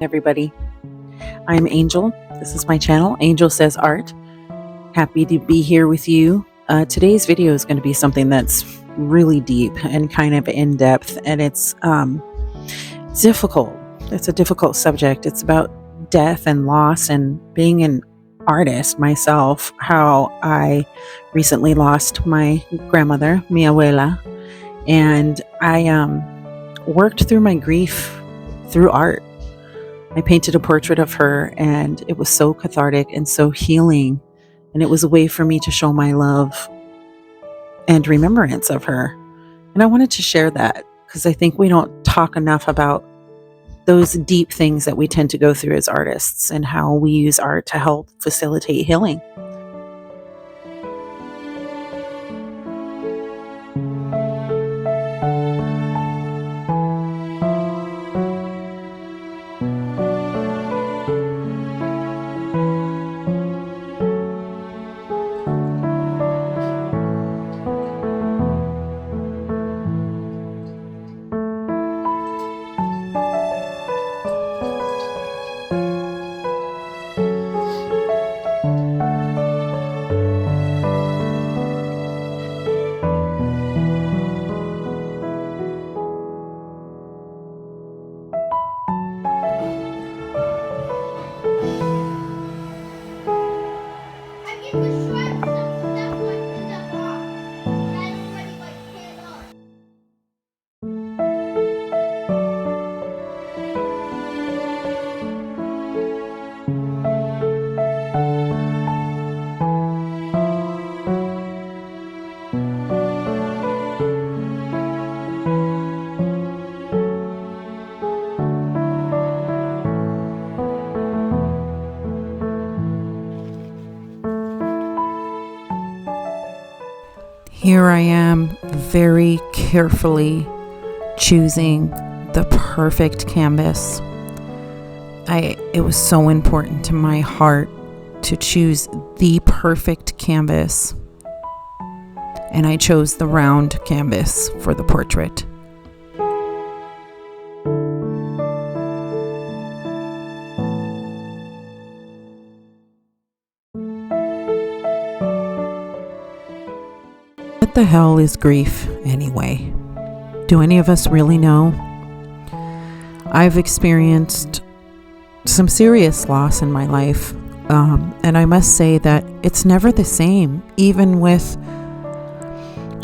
everybody. I'm Angel. This is my channel, Angel Says Art. Happy to be here with you. Today's video is going to be something that's really deep and kind of in depth, and it's difficult. It's a difficult subject. It's about death and loss, and being an artist myself, how I recently lost my grandmother, mi abuela, and I worked through my grief through art. I painted a portrait of her, and it was so cathartic and so healing, and it was a way for me to show my love and remembrance of her. And I wanted to share that because I think we don't talk enough about those deep things that we tend to go through as artists and how we use art to help facilitate healing. Here I am, very carefully choosing the perfect canvas. It was so important to my heart to choose the perfect canvas, and I chose the round canvas for the portrait. What the hell is grief anyway? Do any of us really know? I've experienced some serious loss in my life, and I must say that it's never the same. Even with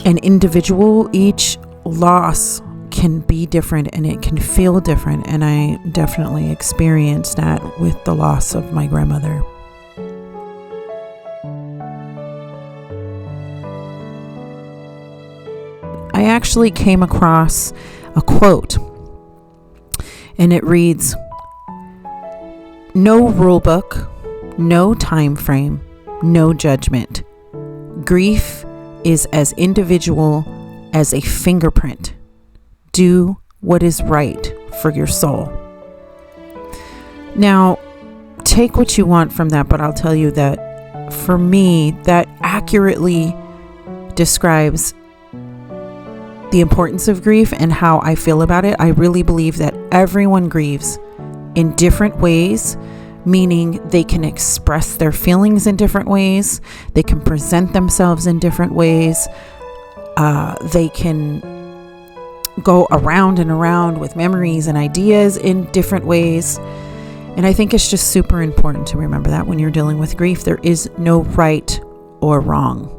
an individual, each loss can be different and it can feel different, and I definitely experienced that with the loss of my grandmother. I actually came across a quote, and it reads, "No rule book, no time frame, no judgment. Grief is as individual as a fingerprint. Do what is right for your soul." Now, take what you want from that, but I'll tell you that for me, that accurately describes the importance of grief and how I feel about it. I really believe that everyone grieves in different ways, meaning they can express their feelings in different ways. They can present themselves in different ways. They can go around and around with memories and ideas in different ways. And I think it's just super important to remember that when you're dealing with grief, there is no right or wrong.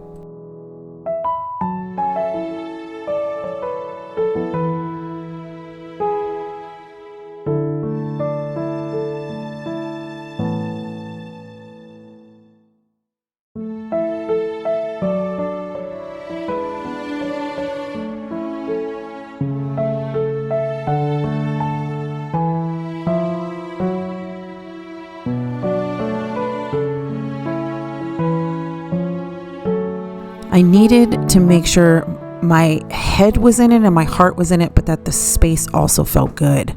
I needed to make sure my head was in it and my heart was in it, but that the space also felt good.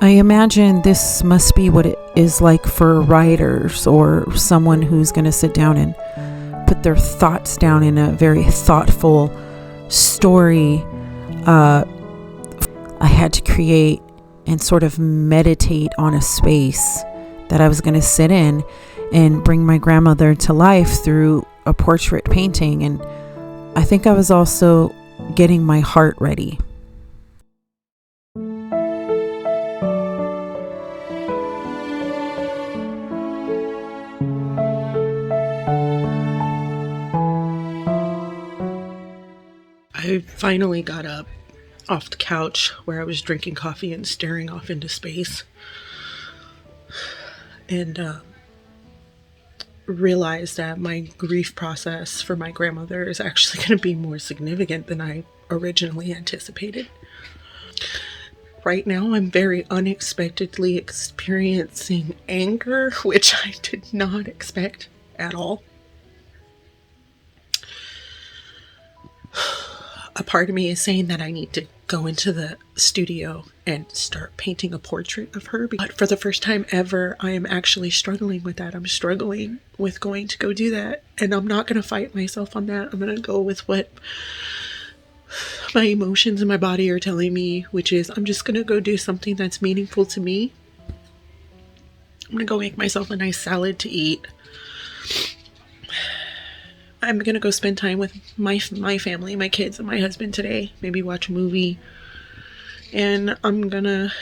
I imagine this must be what it is like for writers or someone who's going to sit down and put their thoughts down in a very thoughtful story. I had to create and sort of meditate on a space that I was going to sit in and bring my grandmother to life through a portrait painting. And I think I was also getting my heart ready. I finally got up off the couch where I was drinking coffee and staring off into space, and realized that my grief process for my grandmother is actually going to be more significant than I originally anticipated. Right now, I'm very unexpectedly experiencing anger, which I did not expect at all. A part of me is saying that I need to go into the studio and start painting a portrait of her. But for the first time ever, I am actually struggling with that. I'm struggling with going to go do that. And I'm not going to fight myself on that. I'm going to go with what my emotions and my body are telling me, which is I'm just going to go do something that's meaningful to me. I'm going to go make myself a nice salad to eat. I'm going to go spend time with my family, my kids, and my husband today. Maybe watch a movie. And I'm going to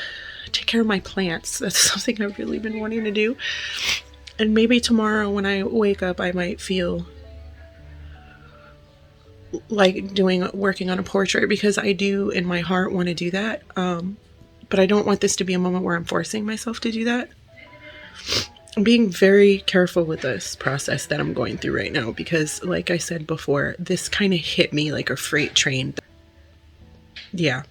take care of my plants. That's something I've really been wanting to do. And maybe tomorrow when I wake up, I might feel like working on a portrait, because I do in my heart want to do that. But I don't want this to be a moment where I'm forcing myself to do that. I'm being very careful with this process that I'm going through right now, because like I said before, this kind of hit me like a freight train. Yeah.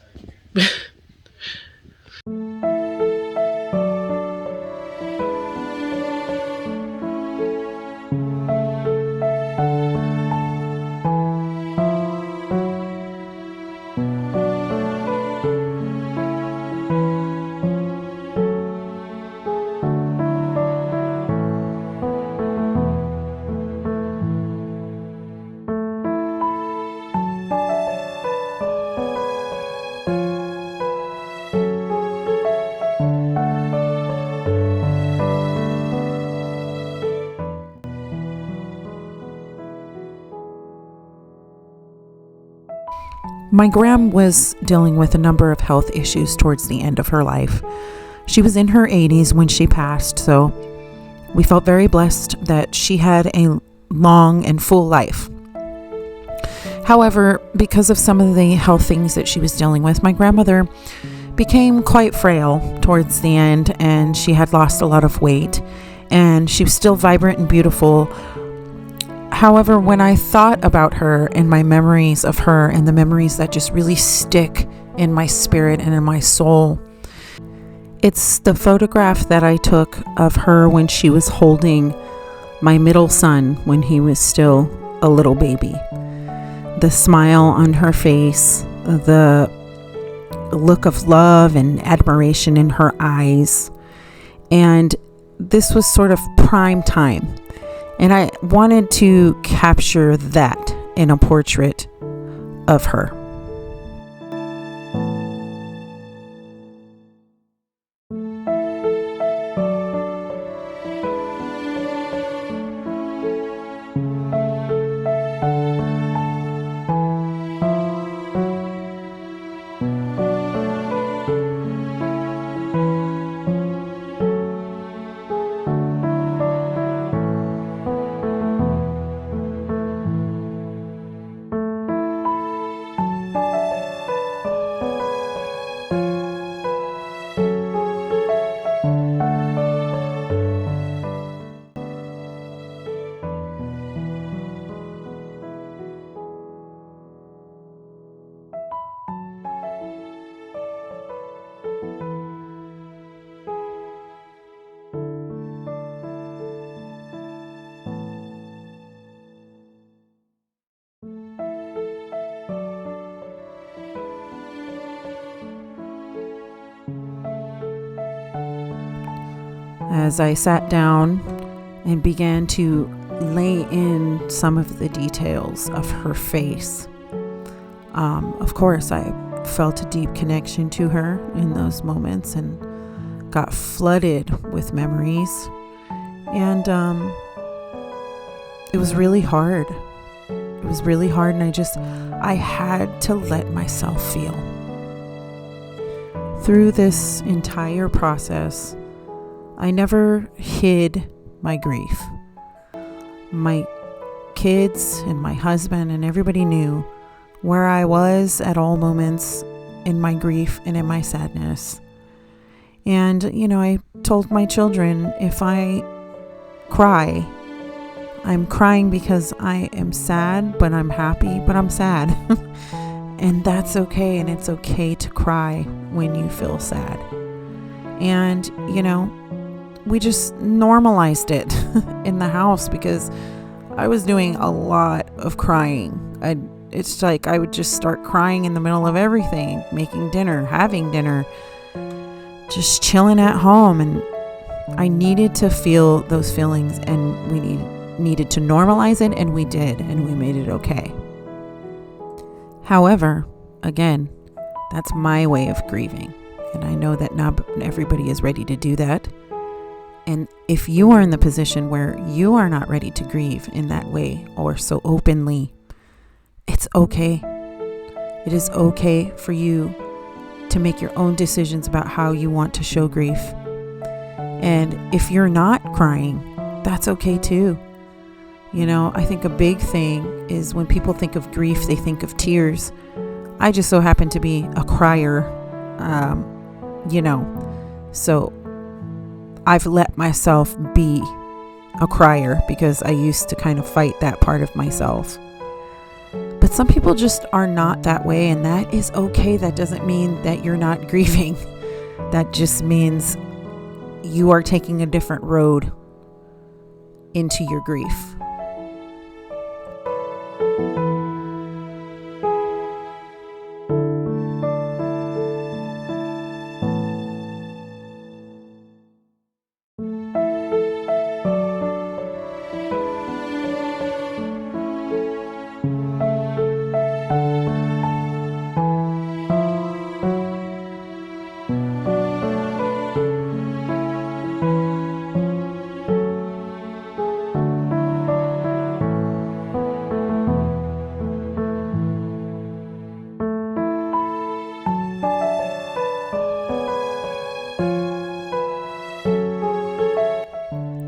My gram was dealing with a number of health issues towards the end of her life. She was in her 80s when she passed, so we felt very blessed that she had a long and full life. However, because of some of the health things that she was dealing with, my grandmother became quite frail towards the end, and she had lost a lot of weight, and she was still vibrant and beautiful. However, when I thought about her and my memories of her and the memories that just really stick in my spirit and in my soul, it's the photograph that I took of her when she was holding my middle son when he was still a little baby. The smile on her face, the look of love and admiration in her eyes. And this was sort of prime time. And I wanted to capture that in a portrait of her. As I sat down and began to lay in some of the details of her face, of course, I felt a deep connection to her in those moments and got flooded with memories. And it was really hard. It was really hard, and I had to let myself feel. Through this entire process, I never hid my grief. My kids and my husband and everybody knew where I was at all moments in my grief and in my sadness. And, I told my children, if I cry, I'm crying because I am sad, but I'm happy, but I'm sad. And that's okay. And it's okay to cry when you feel sad. And, we just normalized it in the house because I was doing a lot of crying. It's like I would just start crying in the middle of everything, making dinner, having dinner, just chilling at home. And I needed to feel those feelings, and we needed to normalize it, and we did, and we made it okay. However, again, that's my way of grieving, and I know that not everybody is ready to do that. And if you are in the position where you are not ready to grieve in that way or so openly, it's okay. It is okay for you to make your own decisions about how you want to show grief. And if you're not crying, that's okay too. I think a big thing is when people think of grief, they think of tears. I just so happen to be a crier, so I've let myself be a crier because I used to kind of fight that part of myself. But some people just are not that way, and that is okay. That doesn't mean that you're not grieving. That just means you are taking a different road into your grief.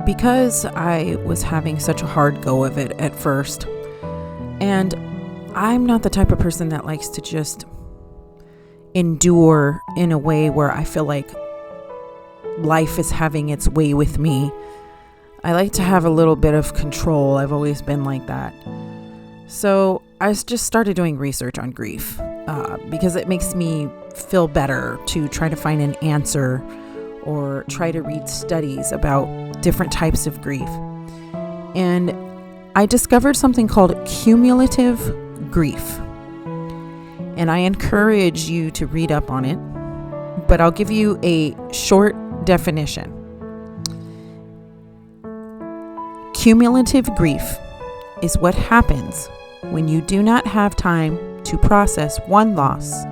Because I was having such a hard go of it at first, and I'm not the type of person that likes to just endure in a way where I feel like life is having its way with me. I like to have a little bit of control. I've always been like that. So I just started doing research on grief because it makes me feel better to try to find an answer or try to read studies about different types of grief. And I discovered something called cumulative grief. And I encourage you to read up on it, but I'll give you a short definition. Cumulative grief is what happens when you do not have time to process one loss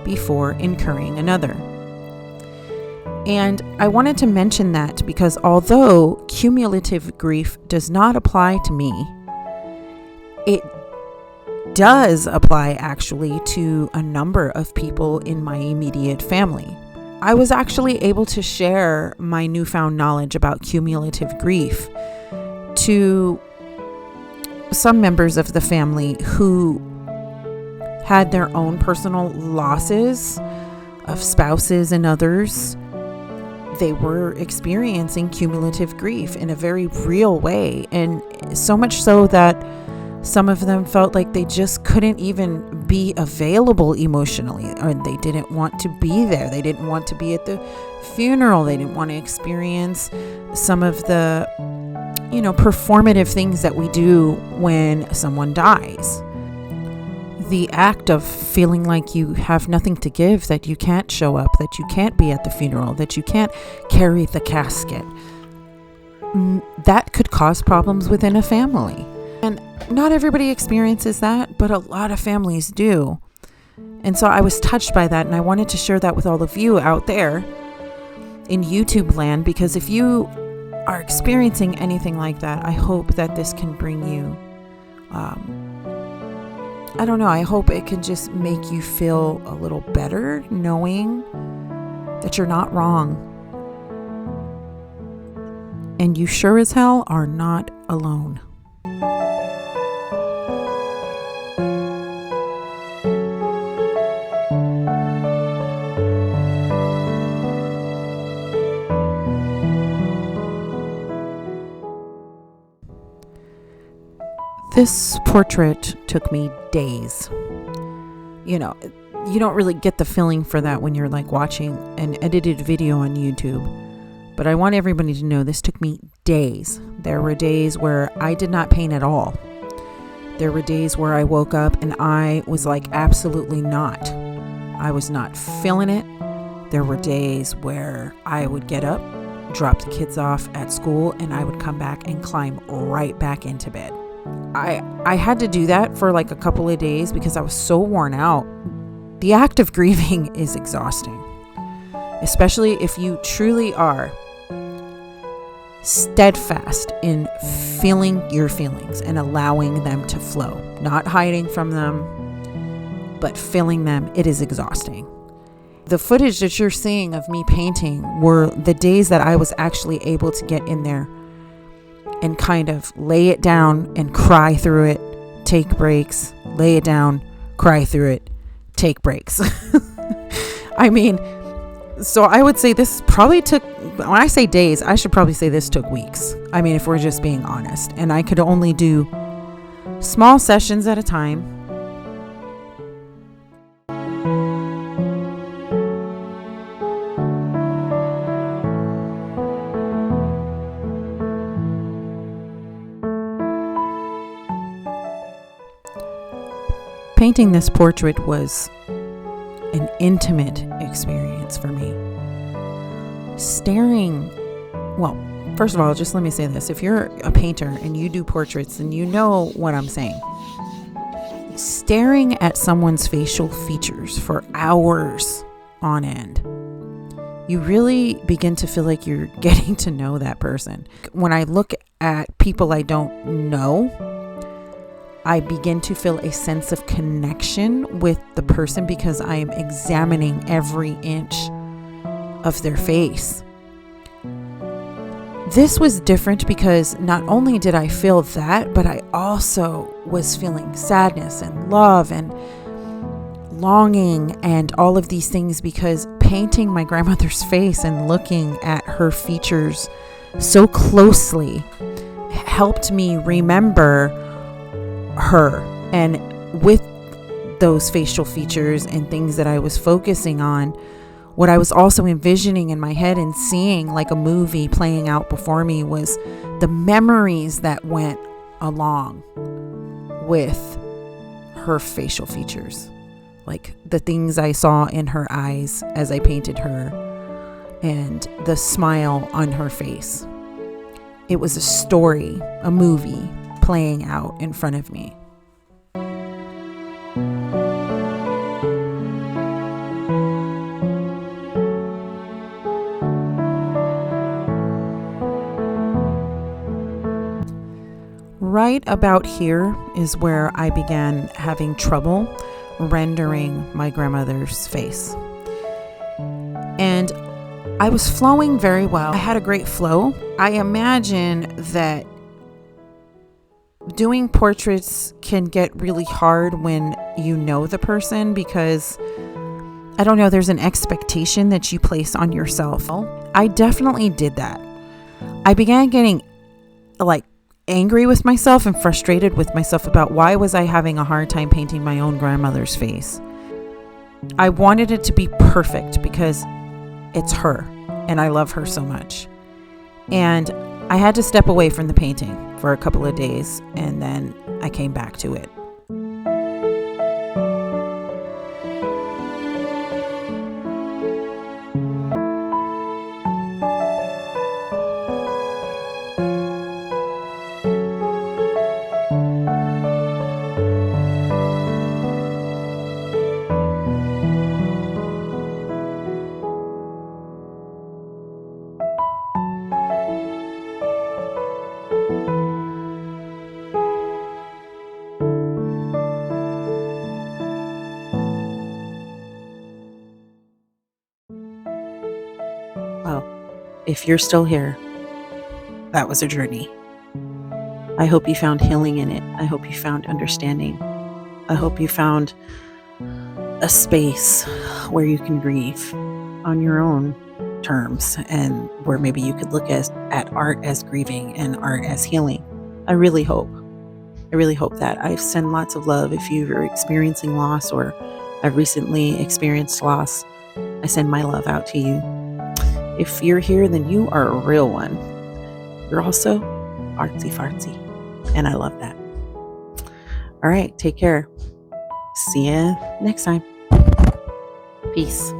before incurring another. And I wanted to mention that because although cumulative grief does not apply to me, it does apply actually to a number of people in my immediate family. I was actually able to share my newfound knowledge about cumulative grief to some members of the family who had their own personal losses of spouses and others. They were experiencing cumulative grief in a very real way, and so much so that some of them felt like they just couldn't even be available emotionally, or they didn't want to be there. They didn't want to be at the funeral. They didn't want to experience some of the, performative things that we do when someone dies. The act of feeling like you have nothing to give, that you can't show up, that you can't be at the funeral, that you can't carry the casket, that could cause problems within a family. And not everybody experiences that, but a lot of families do. And so I was touched by that, and I wanted to share that with all of you out there in YouTube land, because if you are experiencing anything like that, I hope that this can bring you, I don't know, I hope it can just make you feel a little better knowing that you're not wrong. And you sure as hell are not alone. This portrait took me days. You know, you don't really get the feeling for that when you're like watching an edited video on YouTube. But I want everybody to know this took me days. There were days where I did not paint at all. There were days where I woke up and I was like, absolutely not. I was not feeling it. There were days where I would get up, drop the kids off at school, and I would come back and climb right back into bed. I had to do that for like a couple of days because I was so worn out. The act of grieving is exhausting, especially if you truly are steadfast in feeling your feelings and allowing them to flow, not hiding from them, but feeling them. It is exhausting. The footage that you're seeing of me painting were the days that I was actually able to get in there and kind of lay it down and cry through it, take breaks, lay it down, cry through it, take breaks. I mean, so I would say this probably took, when I say days, I should probably say this took weeks. I mean, if we're just being honest. And I could only do small sessions at a time. Painting this portrait was an intimate experience for me. Well, first of all, just let me say this. If you're a painter and you do portraits, then you know what I'm saying. Staring at someone's facial features for hours on end, you really begin to feel like you're getting to know that person. When I look at people I don't know, I begin to feel a sense of connection with the person because I am examining every inch of their face. This was different because not only did I feel that, but I also was feeling sadness and love and longing and all of these things, because painting my grandmother's face and looking at her features so closely helped me remember her. And with those facial features and things that I was focusing on, what I was also envisioning in my head and seeing like a movie playing out before me was the memories that went along with her facial features, like the things I saw in her eyes as I painted her and the smile on her face. It was a story, a movie playing out in front of me. Right about here is where I began having trouble rendering my grandmother's face. And I was flowing very well. I had a great flow. I imagine that doing portraits can get really hard when you know the person, because I don't know, there's an expectation that you place on yourself. I definitely did that. I began getting like angry with myself and frustrated with myself about why was I having a hard time painting my own grandmother's face. I wanted it to be perfect because it's her and I love her so much. And I had to step away from the painting for a couple of days, and then I came back to it. if you're still here, that was a journey. I hope you found healing in it. I hope you found understanding. I hope you found a space where you can grieve on your own terms, and where maybe you could look at art as grieving and art as healing. I really hope that. I send lots of love. If you're experiencing loss or have recently experienced loss, I send my love out to you. If you're here, then you are a real one. You're also artsy fartsy, and I love that. All right, take care. See ya next time. Peace.